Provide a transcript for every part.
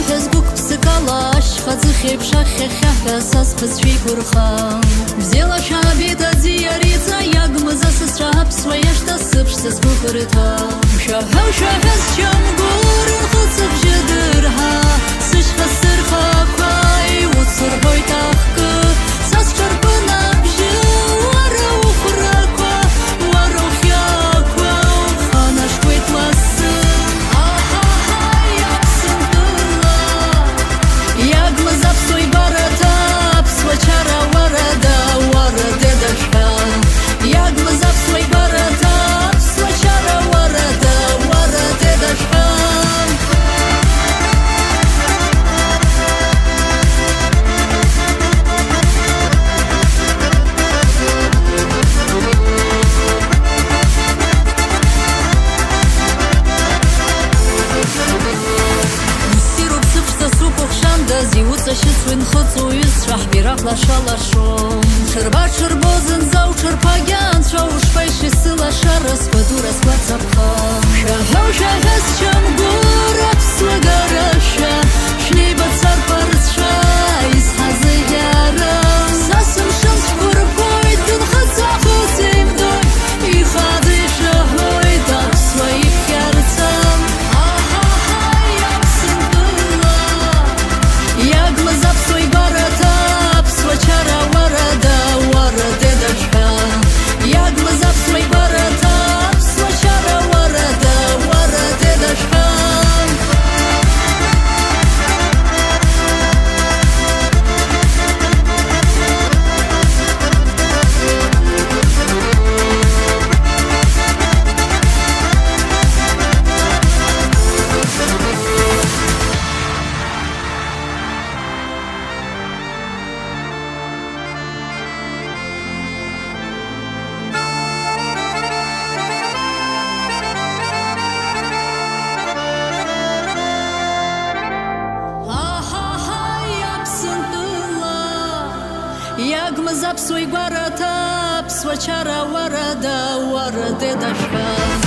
хезгук псыкалаш, хазыхи пшахе-хях, касас пызфи курхан. Взяла шабита зиярица, ягмыза сысрап, своя шта сыпшся спухырыта. Шахау-шахас чам гурын хылсып жедырха, сышха сырха квай, уцырбой тахкы, сас чарпынап жил, вара ухраква, вара ухяква, уханаш квитласы. Ягмызап свой баратап, свачара варада, вараде дашхан. Ягмызап свой баратап, свачара варада, вараде дашхан. Зиуца шисвин хацуис шахбирах лашалашом. Шерба шербозен зау шерпагян, шауш пайши сыла шарас вадурас вацапхам. Шахау шахас чам гораб слагараша, шлейба цар парсша из хазы ярам. Сасым шанс курбой, дын хацаху сеймдой, и хады шахой так своих ярцам. Ягмызап свой баратап, свачара варада, вараде дашхан. Ягмызап свой баратап, свачара варада, вараде дашхан. Ягмызап свой баратап, свачара варада, вараде дашхан.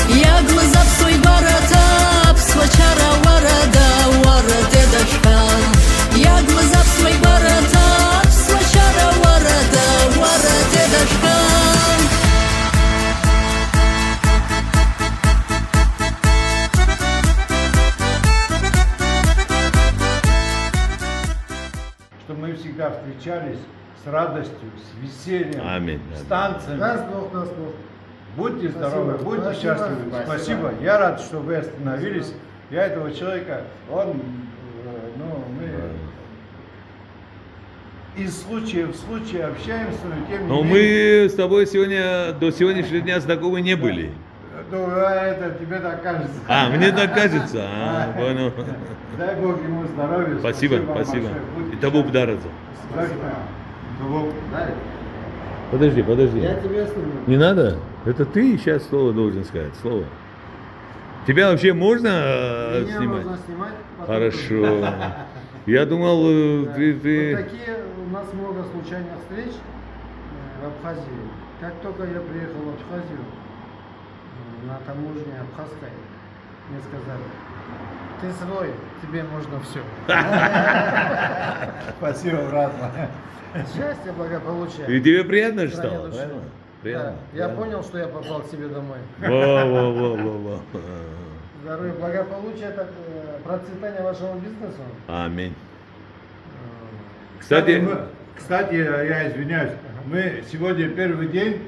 Ягмызап свой баратап, свачара варада, вараде дашхан. Ягмызап свой баратап, свачара варада, вараде дашхан. Чтобы мы всегда встречались с радостью, с весельем, Аминь. с танцами. Даст Бог, даст Бог. Будьте здоровы, Спасибо. будьте Спасибо. счастливы. Спасибо. Я рад, что вы остановились. Я этого человека, мы из случая в случай общаемся, но тем не Но менее. мы с тобой сегодня, до сегодняшнего дня знакомы не были. Ну, это тебе так кажется. Мне так кажется. Понял. Дай Бог ему здоровья. Спасибо. вам большое. И тобой подарится. Подожди. Я тебя сниму. Не надо? Это ты сейчас слово должен сказать. Слово. Тебя вообще можно Меня снимать? можно снимать. потом Хорошо. Я думал, Да. ты... Вот такие у нас много случайных встреч в Абхазии. Как только я приехал в Абхазию, на таможне абхазской, мне сказали: ты свой, тебе можно все. Спасибо, брат. Счастье, благополучие. И тебе приятно же Стране стало, души. правильно? Да. Приятно. Я понял, что я попал к себе домой. Во. Здоровье, благополучие, это процветание вашего бизнеса. Аминь. Кстати, Кстати, я извиняюсь, мы сегодня первый день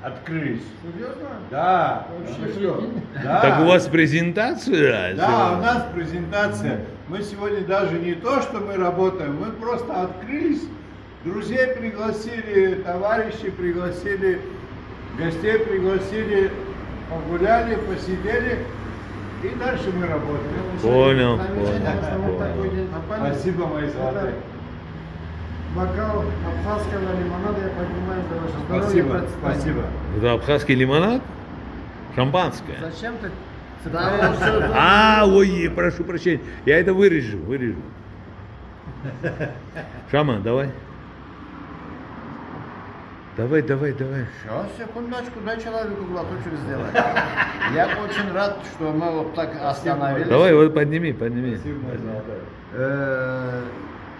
открылись. Серьезно? Да. Вообще Ну, прикинь. да. так у вас презентация? Да, у нас презентация. Мы сегодня даже не то, что мы работаем, мы просто открылись, друзей пригласили, товарищей пригласили, гостей пригласили, погуляли, посидели, и дальше мы работаем. Понял, Замечательно, что мы в такой понял. день попали. Спасибо, мои Это золотые. бокал абхазского лимонада, я поднимаю за ваше здоровье. Спасибо, процветание. спасибо. Это абхазский лимонад? Шампанское? Зачем ты цепляешь? Ой, прошу прощения. Я это вырежу. Шама, давай. Давай. Сейчас, секундочку, дай человеку глоточек сделать. Я очень рад, что мы вот так остановились. Давай, вот подними.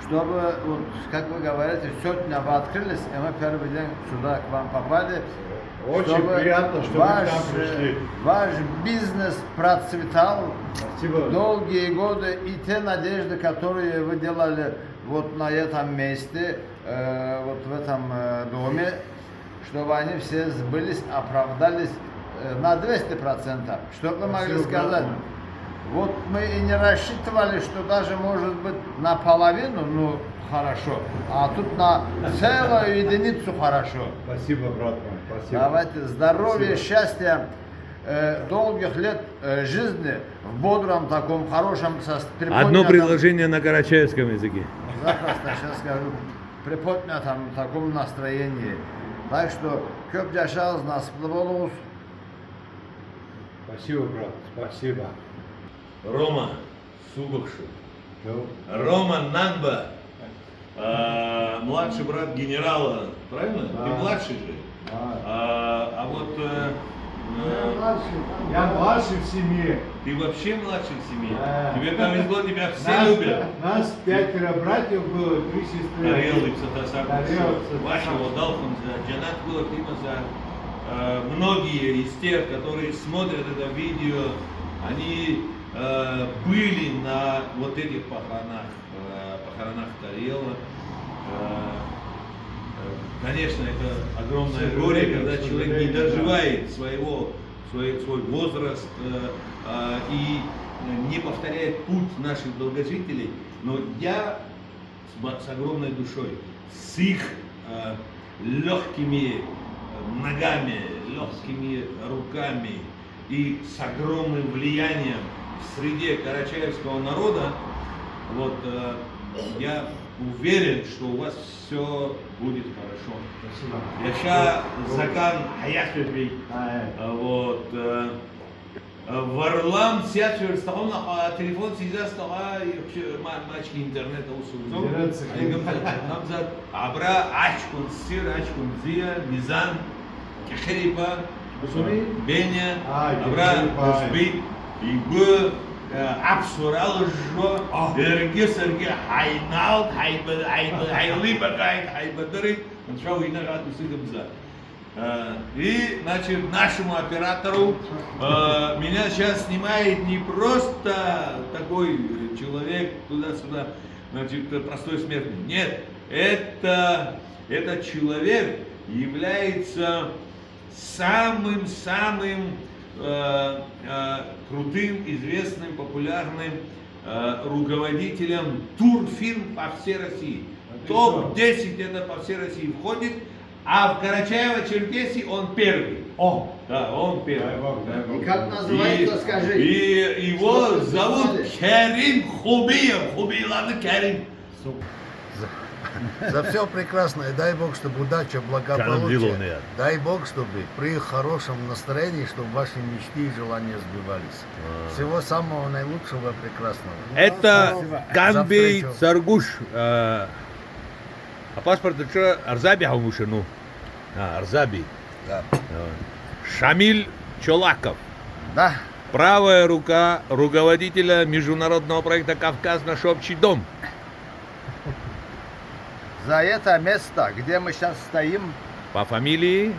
Чтобы, вот, как вы говорите, сегодня вы открылись, и мы первый день сюда к вам попали. Очень чтобы приятно, что вы к нам пришли. Ваш бизнес процветал Спасибо. долгие годы, и те надежды, которые вы делали вот на этом месте, вот в этом доме, чтобы они все сбылись, оправдались на 200%. Что вы могли Спасибо, сказать? братан. Вот мы и не рассчитывали, что даже может быть наполовину, ну хорошо, а тут на целую единицу хорошо. Спасибо, брат мой, спасибо. Давайте здоровья, Спасибо. счастья, долгих лет жизни в бодром таком хорошем Одно предложение на карачаевском языке. Запросто, сейчас скажу, приподнятом таком настроении. Так что, köp yaşarız, nasipli bolunuz. Спасибо, брат, спасибо. Рома Сугухшу. Всё. Рома Нанба. Младший брат генерала, правильно? Да. Ты младший же. А вот Я младший в семье. ты вообще младший в семье. Да. Тебе повезло, тебя все Нас, любят. нас 5 братьев было, 3 сестры. Тарелы, Сатасаку, Тарелы, вашего Далхунза, Джанат Кулатимаса. Многие из тех, которые смотрят это видео, они были на вот этих похоронах Тарела. Конечно, это огромное горе, когда человек не доживает свой возраст и не повторяет путь наших долгожителей. Но я с огромной душой, с их легкими ногами, легкими руками и с огромным влиянием в среде карачаевского народа, вот я уверен, что у вас все будет хорошо. Спасибо. Яша Закан Хаяхви, вот Варлам Сятвер стал на телефон сейчас стал матчки интернета усузом. Намзад Абра Ачкун Сир Ачкун Зия Мизан Кехрипа Беня Абра Узбит Игу Абсурал Жо Сергей Хайнал Хайлибагайт Хайбадрит Шоу Инагату Сидамза. И, значит, нашему оператору меня сейчас снимает не просто такой человек туда-сюда, значит, простой смертный. Нет, этот человек является самым крутым, известным, популярным руководителем турфирм по всей России. Топ-10 это по всей России входит. А в Карачаево-Черкесии он первый. Да, он первый. И как называется, скажи. И его зовут Керим Хубиев. Хубиев, ладно, Керим. За все прекрасное, дай Бог, чтобы удача, благополучие. Дай Бог, чтобы при хорошем настроении, чтобы ваши мечты и желания сбивались. Всего самого наилучшего, прекрасного. Это Ганбей За встречу. Саргуш. А паспорт это что? Арзаби Хаумушину. Арзаби. Да. Шамиль Чолаков. Да. Правая рука руководителя международного проекта «Кавказ. Наш общий дом». За это место, где мы сейчас стоим, По фамилии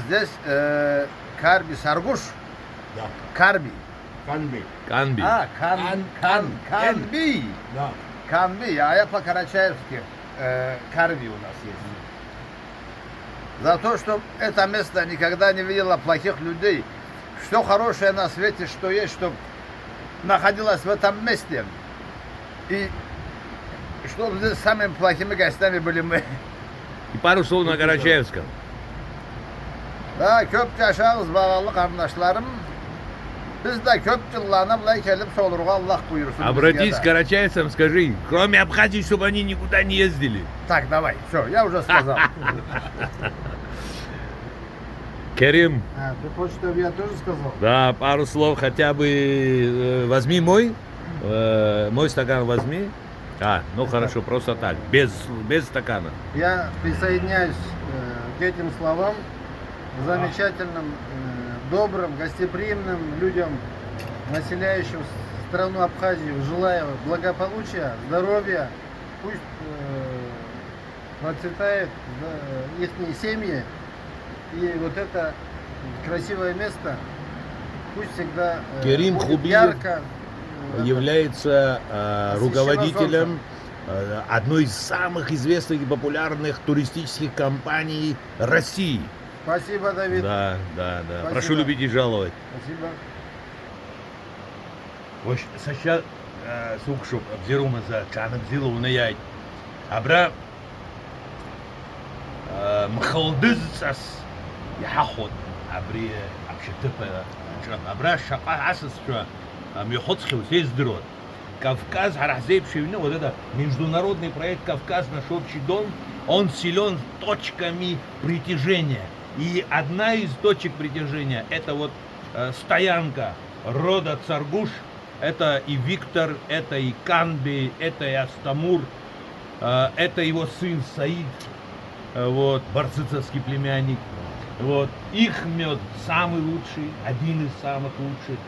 здесь Карби Саргуш. Да. Карби. Канби. Канби. Канби. Да. Канби, а я по-карачаевски Карби у нас есть. За то, что это место никогда не видело плохих людей. Все хорошее на свете, что есть, чтобы находилось в этом месте. И чтобы здесь самыми плохими гостями были мы. И пару слов на Карачаевском. Да, köp yaşarız bağlı kardeşlerim. Biz de köp yıllarına buraya gelip solurga Allah buyursun. Обратись bizge к de. карачаевцам, скажи, кроме Абхазии, чтобы они никуда не ездили. Так, давай, все, я уже сказал. Керим, А, ты хочешь, чтобы я тоже сказал? да, пару слов хотя бы возьми мой стакан возьми. Ну хорошо, просто так, без стакана. Я присоединяюсь к этим словам, замечательным, добрым, гостеприимным людям, населяющим страну Абхазию. Желаю благополучия, здоровья, пусть процветает их семьи, и вот это красивое место пусть всегда Керим будет Хубиев ярко. является руководителем солнцем. одной из самых известных и популярных туристических компаний России. Спасибо, Давид. Да, да, да. Спасибо. Прошу любить и жаловать. Спасибо. Сейчас сукшуп обзирума за чанам зилу наяй. Абра мхалдызас яхот абри абшитыпа абра шака асысча мехотсхил здесь дрот. Кавказ Харахзейпшевину, вот это международный проект «Кавказ. Наш общий дом», он силен точками притяжения. И одна из точек притяжения – это вот стоянка рода Царгуш, это и Виктор, это и Канби, это и Астамур, это его сын Саид, вот, барцицевский племянник. Вот. Их мед самый лучший, один из самых лучших.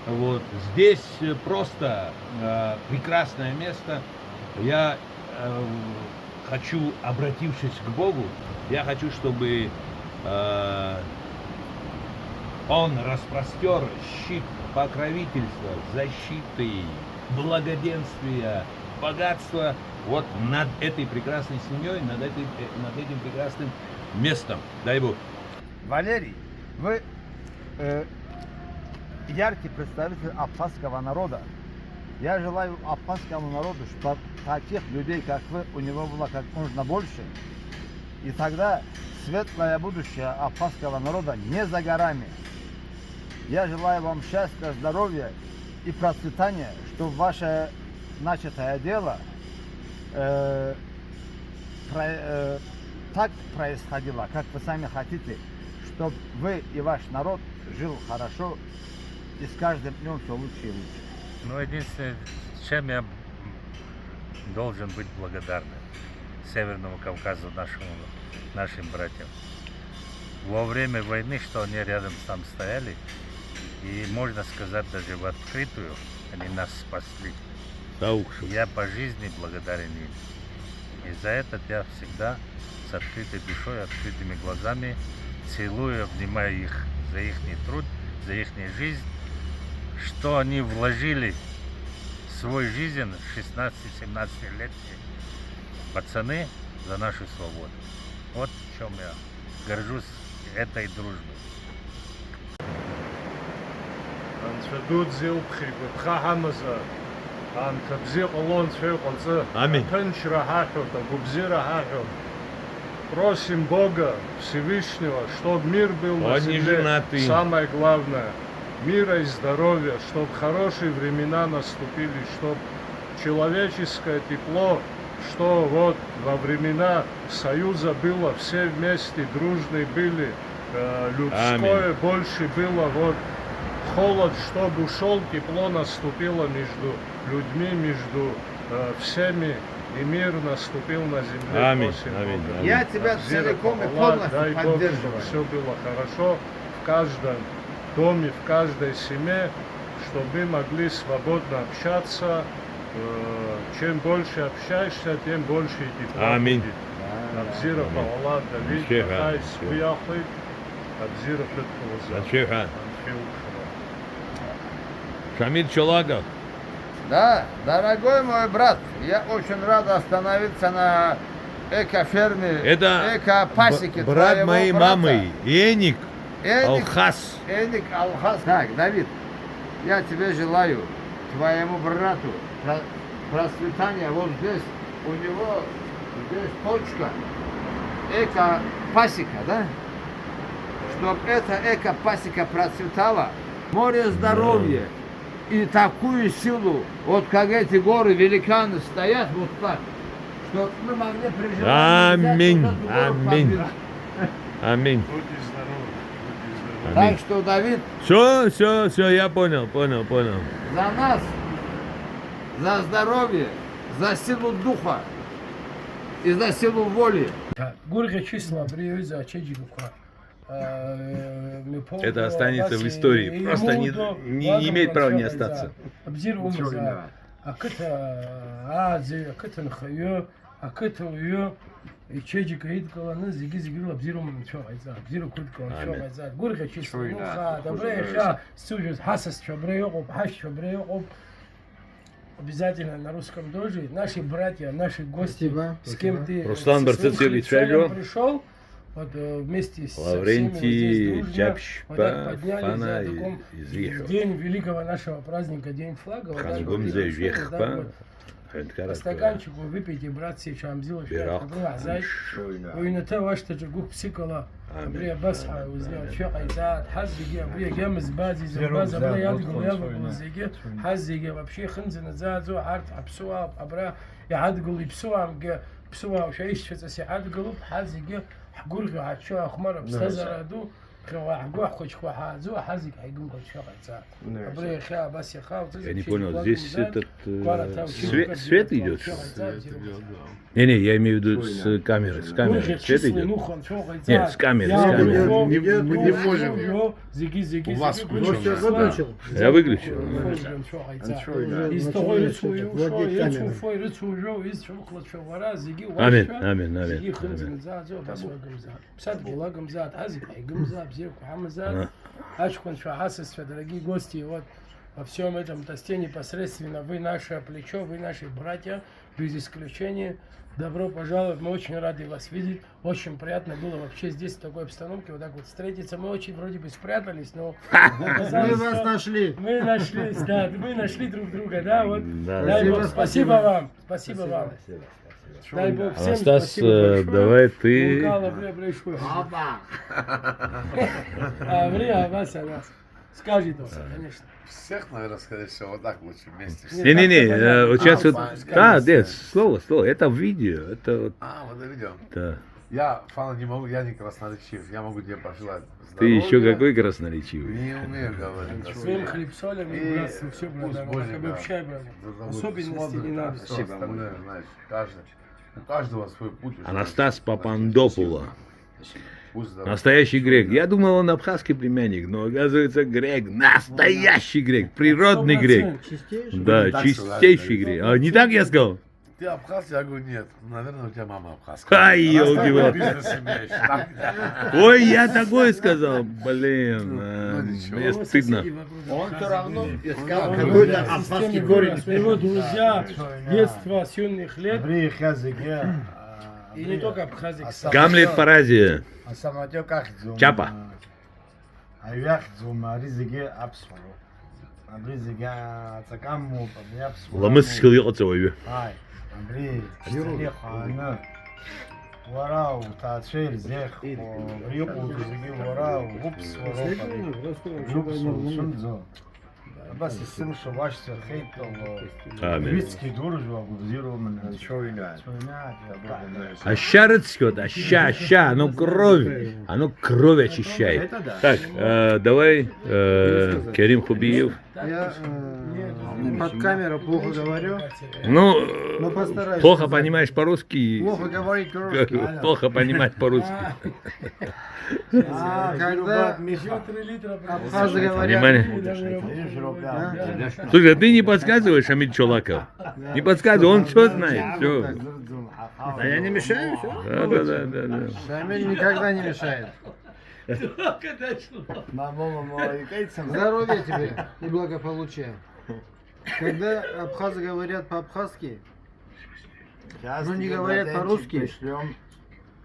Вот. Здесь просто прекрасное место. Я хочу, обратившись к Богу, я хочу, чтобы Он распростер щит покровительства, защиты, благоденствия, богатства вот над этой прекрасной семьей, над этим прекрасным местом. Дай Бог. Валерий, вы яркий представитель абхазского народа. Я желаю абхазскому народу, чтобы таких людей, как вы, у него было как можно больше. И тогда светлое будущее абхазского народа не за горами. Я желаю вам счастья, здоровья и процветания, чтобы ваше начатое дело так происходило, как вы сами хотите, чтобы вы и ваш народ жил хорошо и с каждым днем все лучше и лучше. Ну, единственное, чем я должен быть благодарным Северному Кавказу, нашим братьям. Во время войны, что они рядом там стояли, и можно сказать, даже в открытую, они нас спасли. Я по жизни благодарен им. И за это я всегда с открытой душой, открытыми глазами целую, обнимаю их за их труд, за их жизнь, что они вложили в свою жизнь 16-17 лет пацаны за нашу свободу. Вот в чем я горжусь этой дружбой. Аминь. Просим Бога Всевышнего, чтобы мир был на Он не земле. женатый. Самое главное, мира и здоровья, чтобы хорошие времена наступили, чтобы человеческое тепло, что вот во времена Союза было, все вместе дружные были, людское Аминь. больше было, вот холод, чтобы ушел, тепло наступило между людьми, между всеми, и мир наступил на земле. Аминь. Просим Аминь. Бога. Аминь. Я тебя Абзира целиком и Павла, полностью дай Бог, поддерживаю. чтобы все было хорошо в каждом доме, в каждой семье, чтобы мы могли свободно общаться. Чем больше общаешься, тем больше и тепла Аминь. будет. Абзира Павла, Давид, Чеха. Кахай, Суяхлы, Абзира Фетхуза. Чеха. Шамиль Чолагов. Да, дорогой мой брат, я очень рад остановиться на экоферме, Это экопасеке брат твоего моей брата. мамы, Еник Эдик Алхас. Алхас. Так, Давид, я тебе желаю, твоему брату, процветания. Вот здесь у него, здесь точка, эко-пасека, да? Чтобы эта эко-пасека процветала, море здоровья и такую силу, вот как эти горы, великаны стоят вот так, чтобы мы могли при желании Аминь. взять вот эту гору Аминь. подбирать. Аминь. Будьте здоровы, будьте здоровы. Так что, Давид, Все, я понял. за нас, за здоровье, за силу духа, и за силу воли. Гурга числа приюза чеджигуква. Это останется в истории. Просто не имеет права не остаться. Обзир умза. А зе, акыта нхаю, акыта ую. И чеджика идкала, зиги обзир умчо айза. Обзир куткала чо айза. Гурга числа. Ну ха, добре, ха, сужус хасас чобреёгоп, хаш чобреёгоп. Обязательно на русском доже. Наши братья, наши гости, с кем ты Руслан Барцевич пришел, вот вместе с Лаврентий, всеми Чапш, вот так поднялись, Фана да, таком из Вехова. день великого нашего праздника, день флага. Вот так вот, Хангумзе вот, Вехпа. да, вот, по стаканчику выпейте, братцы, чамзила, зай. وينتا واش تجرقوك بسيكولا بريا بسحة وزيا شقي زاد حزقي بريا جامز بازي زبازة بريا يدقوا يبقوا زيجي حزقي وبشي خنزن زاد زو عارف عبسوها أبرا يعدقوا يبسوها بسوها وشايش فتسي عدقوا حزقي حقولك عشوا خمر بستزر دو خوا حقوا خوش خوا حازو حزق حيقوم كل شقي زاد بريا خا بس يخاف. Я не понял, здесь этот свет идет? Не, я имею в виду с камеры. С камеры свет идет? Нет, с камеры, с камеры. Мы не можем. У вас выключил. Я выключил. Амин, амин, амин. Дорогие гости, вот во всем этом тосте непосредственно вы наше плечо, вы наши братья, без исключения. Добро пожаловать, мы очень рады вас видеть. Очень приятно было вообще здесь в такой обстановке вот так вот встретиться. Мы очень вроде бы спрятались, но Мы вас нашли. мы нашлись, да, мы нашли друг друга, да, вот. Да. Дай Бог, спасибо вам, спасибо вам. Дай Бог всем Анастас, спасибо большое. давай ты. Мукала, бля, большое. А, бля, Вася, нас. Скажи тоже, конечно. Всех, наверное, сказать, что вот так лучше вместе. Не-не-не, вот сейчас вот... Да, нет, слово, это видео, это вот... А, вот это видео. Да. Я, Фана, не могу, я не красноречив. Я могу тебе пожелать Ты еще здоровья. какой красноречивый. Не умею говорить. Своим хлеб солем и И братством все, пусть братан. Божий, Обобщай, да, братан. за Особенности собой не надо. Все остальное, знаешь, у каждого свой путь. уже. Анастас Папандопула. Пусть здоров. Настоящий грек. Я думал, он абхазский племянник, но оказывается грек. Настоящий грек. Природный грек. Да, так чистейший сказали. грек. А не так я сказал? Ты абхаз? Я говорю, нет. Наверное, у тебя мама абхазская. Ай, Раз елки такой бизнес имеешь. Так. Ой, я такое сказал. Блин, ничего. мне стыдно. Он все равно искал Он какой-то абхазский город. Своего друзья, детства, с юных лет. И не только Абхазия. Гамлет Паразия. Чапа. Ламыс хилиотса ойбе. وراه وتعشير زيخ وريقو زيجي وراه وغبس وراه بس السن شواش خيط Амин. ويسكي دورج وابوزيرو من Аща рыцкот, аща, оно кровь очищает. Так, давай, Керим Хубиев. Я под камеру плохо говорю, Ну, но постараюсь. плохо понимаешь по-русски. Плохо говорить по-русски. Плохо понимать по-русски. Когда Еще 3 литра. абхазы говорят, Внимание. Слушай, а ты не подсказываешь, Амид Чолаков? Не подсказывай, он все знает. Все. а я не мешаю, все? Да. Шамиль никогда не мешает. Здоровья тебе и благополучия. Когда абхазы говорят по-абхазски, но не говорят по-русски,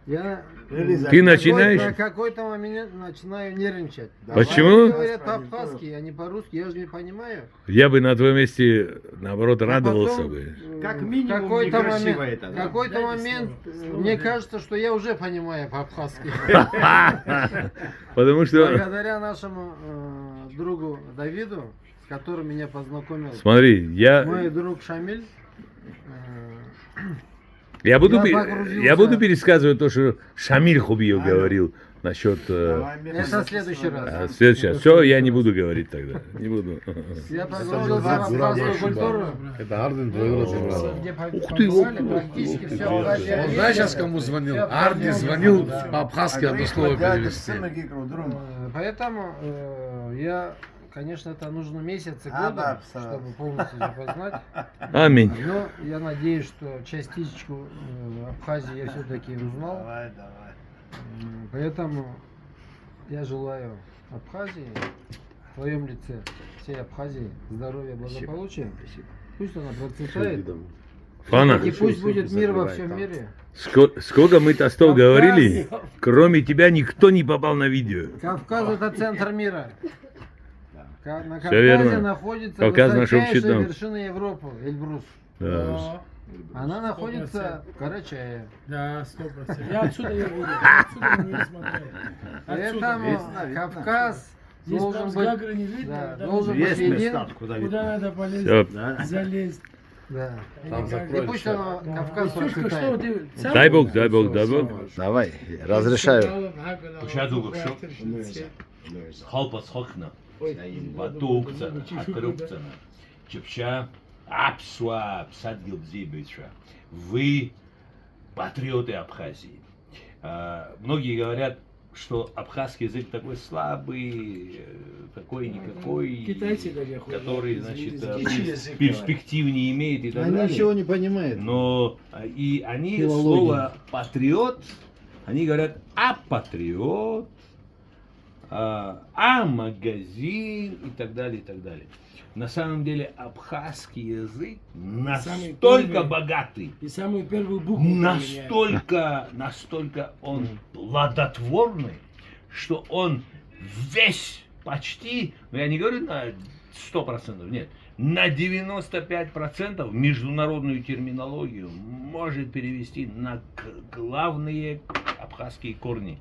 я Ты начинаешь? на какой-то момент начинаю нервничать. Почему? Они говорят по-абхазски, а не по-русски, я же не понимаю. Я бы на твоем месте, наоборот, радовался бы. Как минимум какой-то момент мне кажется, что я уже понимаю по-абхазски. Потому что, Благодаря нашему другу Давиду, с которым меня познакомил смотри, мой друг Шамиль, я буду погрузился. пересказывать то, что Шамиль Хубиев говорил. насчет... Это в следующий раз. Следующее. Все, я не буду говорить тогда. Не буду. Я погрузился в абхазскую культуру, Это Арден твой где побывали практически все Абхазия. Он знаешь, сейчас кому звонил? Арди звонил по-абхазски одно слово перевести. Поэтому я, конечно, это нужно месяцы, годы, чтобы полностью запознать. Аминь. Но я надеюсь, что частичку Абхазии я все-таки узнал. Поэтому я желаю Абхазии, в твоем лице, всей Абхазии, здоровья, благополучия. Пусть она процветает. Фана, И пусть будет мир во всем мире. сколько мы тостов говорили, кроме тебя никто не попал на видео. Кавказ это центр мира. На Всё Кавказе верно. находится Кавказ наш общий высочайшая дом. вершина Европы, Эльбрус. Да. Она находится в Карачае. Да, 100%. Я отсюда ее видел, отсюда мы ее смотрели. Поэтому Кавказ Здесь должен прям с быть, Гагры не видно, да, там должен есть быть един. куда надо полезть, Всё. залезть. Да. Там И закроешь пусть всё. оно, Кавказ Витюшка, что процветает. ты сам- Дай Бог, дай Бог, дай Бог. Давай, разрешаю. Ușadugă Halpa schokna. Batukca, atrupca. Чепча, апсуа, псадгил бзибича. Вы патриоты Абхазии. Многие говорят, что абхазский язык такой слабый, такой никакой, Китайцы даже ходят, который, значит, язык перспектив не имеет и так Они далее. ничего не понимают. Но и они Филология. слово патриот, они говорят патриот, магазин и так далее, и так далее. На самом деле абхазский язык настолько первый. богатый, И самую первую букву поменяют. настолько он плодотворный, что он весь почти, ну я не говорю на 100%, нет, на 95% международную терминологию может перевести на главные абхазские корни.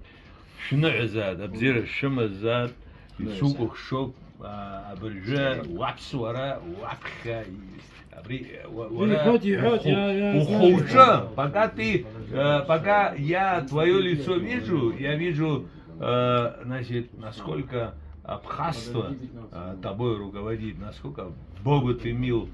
Шназад, абзира шамазад, сукух шок, абржа, вапсуара, вапха, Переход, я знаю. ухудша. Пока я твое лицо вижу, я вижу, значит, насколько абхазство тобой руководит, насколько Бога ты мил